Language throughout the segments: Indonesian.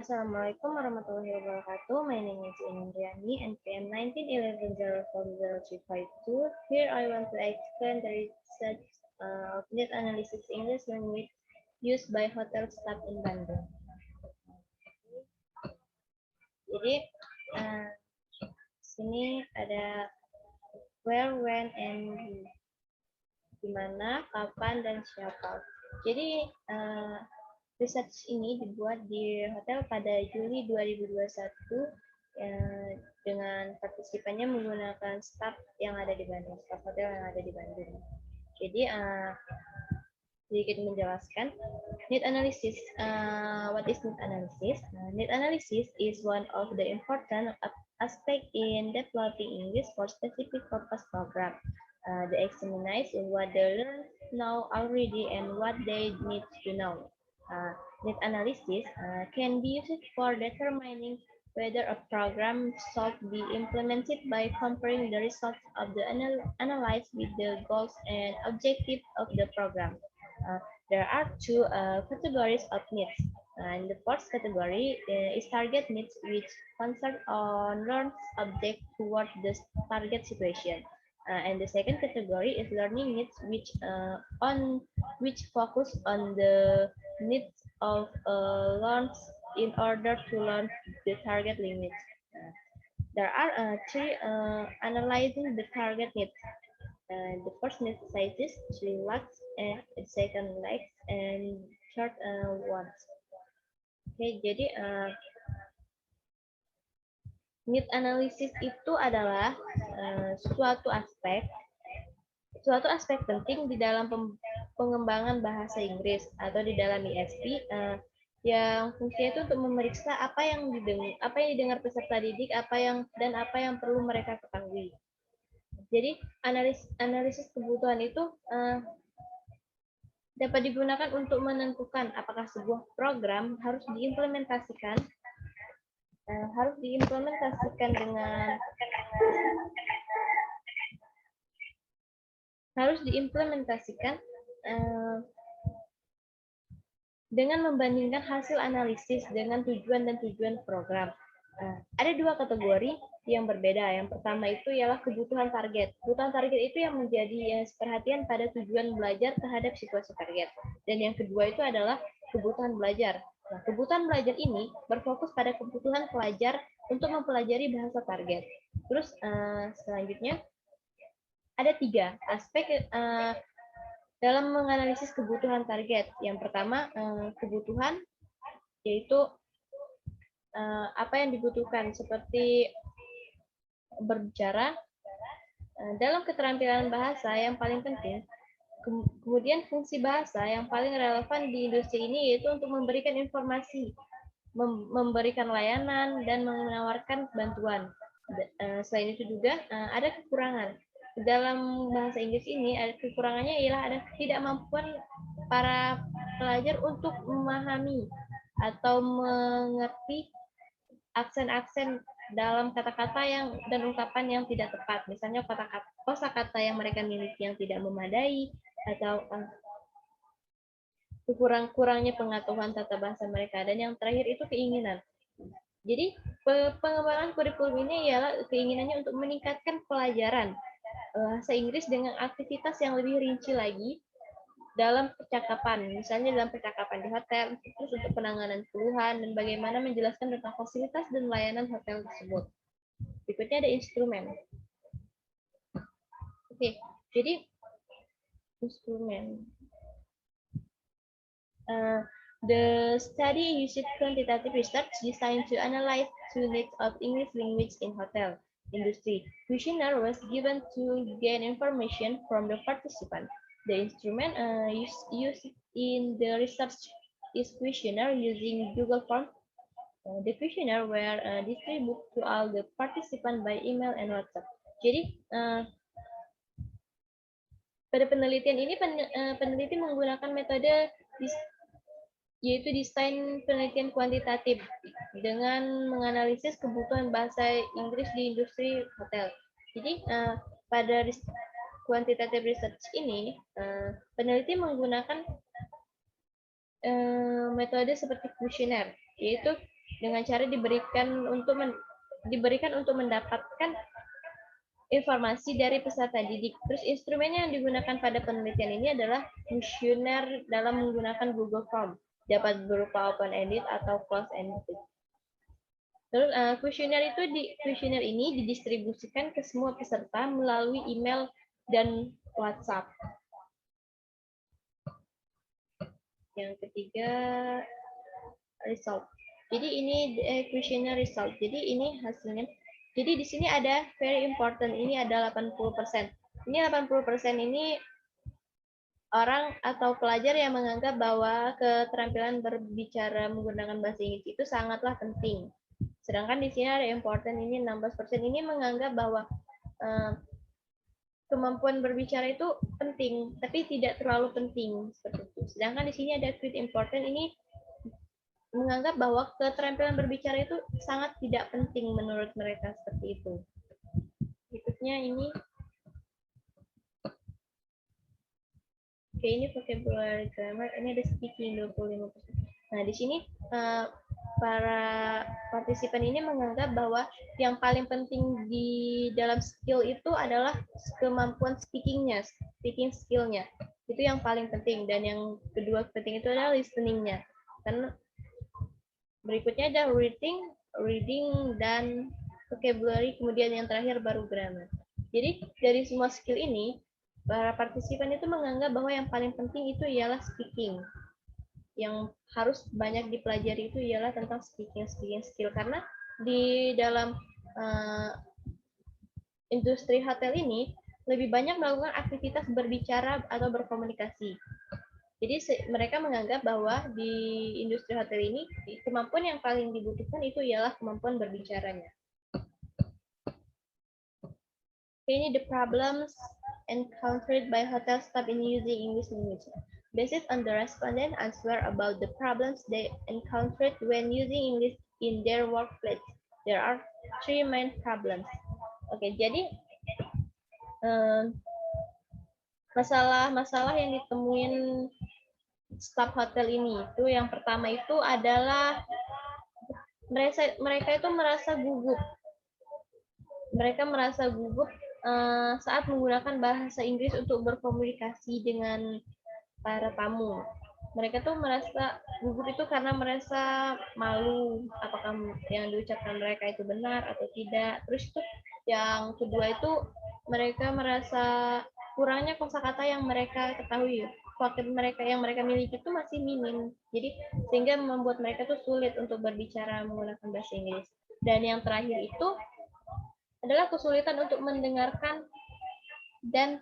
Assalamualaikum warahmatullahi wabarakatuh. My name is Indriani, NPM 1911040352. Here I want to explain the research of need analysis English language used by hotel staff in Bandung. Jadi, sini ada where, when, and who. Di mana, kapan, dan siapa. Jadi, research ini dibuat di hotel pada Juli 2021 dengan partisipannya menggunakan staff yang ada di Bandung, staff hotel yang ada di Bandung. Jadi sedikit menjelaskan need analysis. What is need analysis? Need analysis is one of the important aspect in developing English for specific purpose program. They examine what the learners know already and what they need to know. Need analysis can be used for determining whether a program should be implemented by comparing the results of the analysis with the goals and objectives of the program. There are two categories of needs. And the first category is target needs, which concern on learners' object toward the target situation. And the second category is learning needs, which focus on the needs of learners in order to learn the target limits. There are three analyzing the target needs. The first need sizes, 3 lakhs, and the second lakhs, and third wants. Oke, jadi need analysis itu adalah suatu aspek penting di dalam pengembangan bahasa Inggris atau di dalam ISP yang fungsinya itu untuk memeriksa apa yang didengar peserta didik, apa yang perlu mereka ketahui. Jadi analisis kebutuhan itu dapat digunakan untuk menentukan apakah sebuah program harus diimplementasikan dengan membandingkan hasil analisis dengan tujuan program. Ada dua kategori yang berbeda. Yang pertama itu ialah kebutuhan target. Kebutuhan target itu yang menjadi perhatian pada tujuan belajar terhadap situasi target. Dan yang kedua itu adalah kebutuhan belajar. Nah, kebutuhan belajar ini berfokus pada kebutuhan pelajar untuk mempelajari bahasa target. Terus selanjutnya ada 3 aspek dalam menganalisis kebutuhan target. Yang pertama kebutuhan, yaitu apa yang dibutuhkan seperti berbicara, dalam keterampilan bahasa yang paling penting. Kemudian fungsi bahasa yang paling relevan di industri ini yaitu untuk memberikan informasi, memberikan layanan, dan menawarkan bantuan. Selain itu juga ada kekurangan. Dalam bahasa Inggris ini ada kekurangannya ialah ada ketidakmampuan para pelajar untuk memahami atau mengerti aksen-aksen dalam kata-kata dan ungkapan yang tidak tepat. Misalnya kosakata yang mereka miliki yang tidak memadai, atau kurangnya pengetahuan tata bahasa mereka. Dan yang terakhir itu keinginan. Jadi pengembangan kurikulum ini ialah keinginannya untuk meningkatkan pelajaran bahasa Inggris dengan aktivitas yang lebih rinci lagi dalam percakapan, misalnya dalam percakapan di hotel, terus untuk penanganan keluhan dan bagaimana menjelaskan tentang fasilitas dan layanan hotel tersebut. Berikutnya ada instrumen. Oke, jadi instrumen. The study used quantitative research designed to analyze the needs of English language in hotel industry. Questionnaire was given to gain information from the participants. The instrument used in the research is questionnaire using Google Forms. The questionnaire were distributed to all the participants by email and WhatsApp. Jadi pada penelitian ini peneliti menggunakan metode yaitu desain penelitian kuantitatif dengan menganalisis kebutuhan bahasa Inggris di industri hotel. Jadi pada quantitative research ini peneliti menggunakan metode seperti kuesioner, yaitu dengan cara diberikan untuk mendapatkan informasi dari peserta didik. Terus instrumennya yang digunakan pada penelitian ini adalah kuesioner dalam menggunakan Google Form. Dapat berupa open-ended atau closed-ended. Terus kuesioner ini didistribusikan ke semua peserta melalui email dan WhatsApp. Yang ketiga, result. Jadi ini kuesioner result. Jadi ini hasilnya. Jadi di sini ada very important, ini ada 80%. Ini 80% ini orang atau pelajar yang menganggap bahwa keterampilan berbicara menggunakan bahasa Inggris itu sangatlah penting. Sedangkan di sini ada important, ini 16%. Ini menganggap bahwa kemampuan berbicara itu penting, tapi tidak terlalu penting seperti itu. Sedangkan di sini ada quite important, ini menganggap bahwa keterampilan berbicara itu sangat tidak penting menurut mereka seperti itu. Berikutnya ini, oke, ini vocabulary grammar, ini ada speaking 25%. Nah, di sini para partisipan ini menganggap bahwa yang paling penting di dalam skill itu adalah kemampuan speaking skill-nya. Itu yang paling penting, dan yang kedua penting itu adalah listening-nya. Karena berikutnya ada reading dan vocabulary, kemudian yang terakhir baru grammar. Jadi dari semua skill ini, para partisipan itu menganggap bahwa yang paling penting itu ialah speaking. Yang harus banyak dipelajari itu ialah tentang speaking skill, karena di dalam industri hotel ini lebih banyak melakukan aktivitas berbicara atau berkomunikasi. Jadi mereka menganggap bahwa di industri hotel ini kemampuan yang paling dibutuhkan itu ialah kemampuan berbicaranya. Ini the problems encountered by hotel staff in using English language. Based on the respondent answer about the problems they encountered when using English in their workplace, there are 3 main problems. Oke, jadi masalah-masalah yang ditemuin staf hotel ini itu, yang pertama itu adalah mereka itu merasa gugup. Mereka merasa gugup saat menggunakan bahasa Inggris untuk berkomunikasi dengan para tamu. Mereka tuh merasa gugup itu karena merasa malu apakah yang diucapkan mereka itu benar atau tidak. Terus itu yang kedua itu mereka merasa kurangnya kosakata yang mereka ketahui. Vocab mereka yang mereka miliki itu masih minim. Jadi sehingga membuat mereka tuh sulit untuk berbicara menggunakan bahasa Inggris. Dan yang terakhir itu adalah kesulitan untuk mendengarkan dan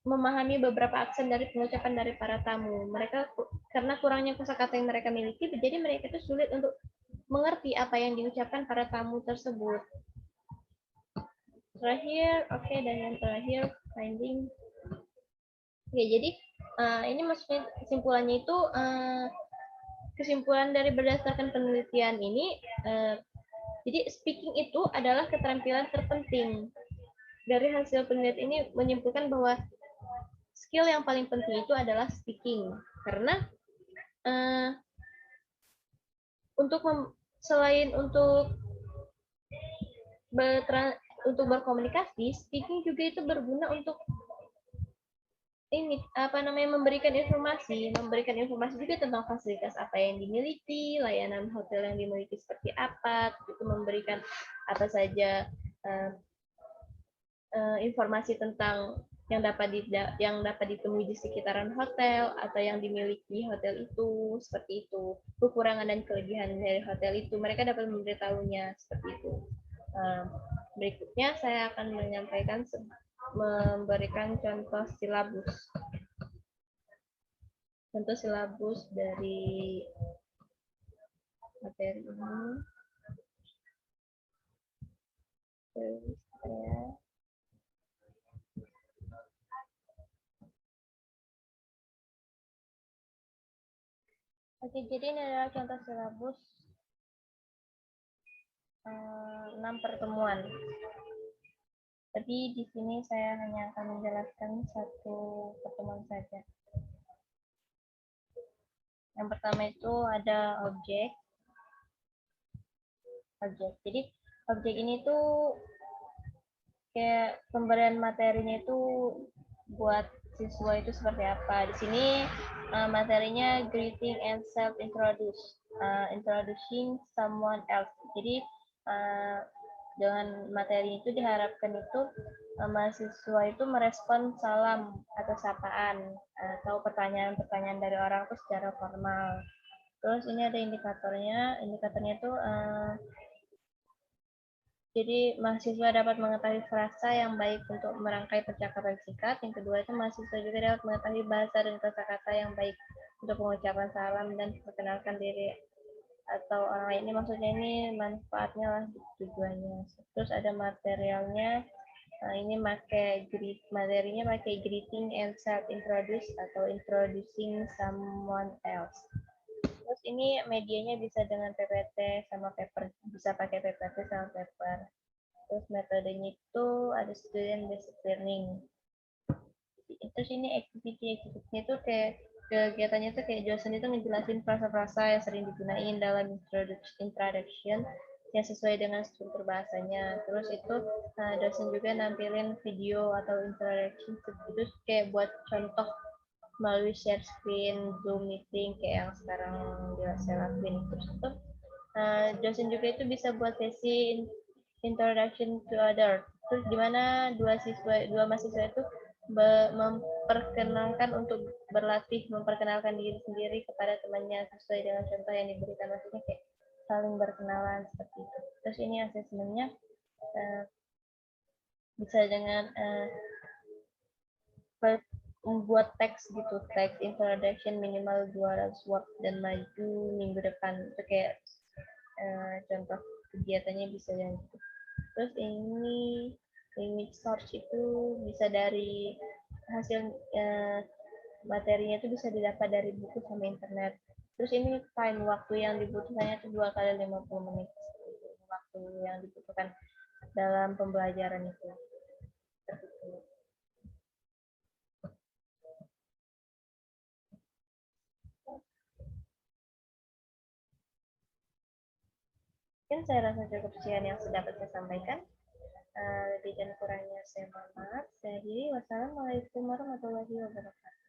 memahami beberapa aksen dari pengucapan dari para tamu. Mereka karena kurangnya kosakata yang mereka miliki, jadi mereka itu sulit untuk mengerti apa yang diucapkan para tamu tersebut. Terakhir, oke, dan yang terakhir finding. Oke, jadi ini maksudnya kesimpulannya itu kesimpulan dari berdasarkan penelitian ini, jadi speaking itu adalah keterampilan terpenting. Dari hasil penelitian ini menyimpulkan bahwa skill yang paling penting itu adalah speaking, karena selain untuk berkomunikasi, speaking juga itu berguna untuk memberikan informasi juga tentang fasilitas apa yang dimiliki, layanan hotel yang dimiliki seperti apa, itu memberikan apa saja informasi tentang yang dapat ditemui di sekitaran hotel atau yang dimiliki hotel itu, seperti itu. Kekurangan dan kelebihan dari hotel itu mereka dapat memberitahunya seperti itu. Berikutnya saya akan memberikan contoh silabus. Contoh silabus dari materi ini. Oke, jadi ini adalah contoh silabus 6 pertemuan. Tapi di sini saya hanya akan menjelaskan satu pertemuan saja. Yang pertama itu ada objek, objek. Jadi objek ini tuh kayak pemberian materinya itu buat siswa itu seperti apa. Di sini materinya greeting and self introducing someone else. Jadi uh, dengan materi itu diharapkan itu mahasiswa itu merespon salam atau sapaan atau pertanyaan-pertanyaan dari orang itu secara formal. Terus ini ada indikatornya. Indikatornya itu jadi mahasiswa dapat mengetahui frasa yang baik untuk merangkai percakapan singkat. Yang kedua itu mahasiswa juga dapat mengetahui bahasa dan kosakata yang baik untuk pengucapan salam dan perkenalkan diri atau orang lain. Ini maksudnya ini manfaatnya lah tujuannya. Terus ada materialnya. Nah, ini materinya pakai greeting and self introduce atau introducing someone else. Terus ini medianya bisa dengan PPT sama paper, bisa pakai PPT sama paper. Terus metodenya itu ada student based learning. Terus ini activity-nya itu kayak kegiatannya tuh kayak dosen itu ngejelasin frasa-frasa yang sering digunain dalam introduction yang sesuai dengan struktur bahasanya. Terus itu dosen juga nampilin video atau introduction itu kayak buat contoh melalui share screen, Zoom meeting kayak yang sekarang saya lakuin. Terus itu dosen juga itu bisa buat sesi introduction to other. Terus di mana dua mahasiswa itu memperkenalkan untuk berlatih memperkenalkan diri sendiri kepada temannya sesuai dengan contoh yang diberikan, maksudnya kayak saling berkenalan seperti itu. Terus ini asesmennya bisa dengan membuat teks gitu, teks introduction minimal 200 word dan maju minggu depan. Itu kayak contoh kegiatannya bisa yang gitu. Terus ini image search itu bisa dari hasil materinya itu bisa didapat dari buku sama internet. Terus ini time waktu yang dibutuhkannya itu 2 kali 50 menit. Waktu yang dibutuhkan dalam pembelajaran itu. Mungkin saya rasa cukup sekian yang dapat saya sampaikan. Lebih dan kurangnya saya mohon maaf. Saya akhiri. Wassalamualaikum warahmatullahi wabarakatuh.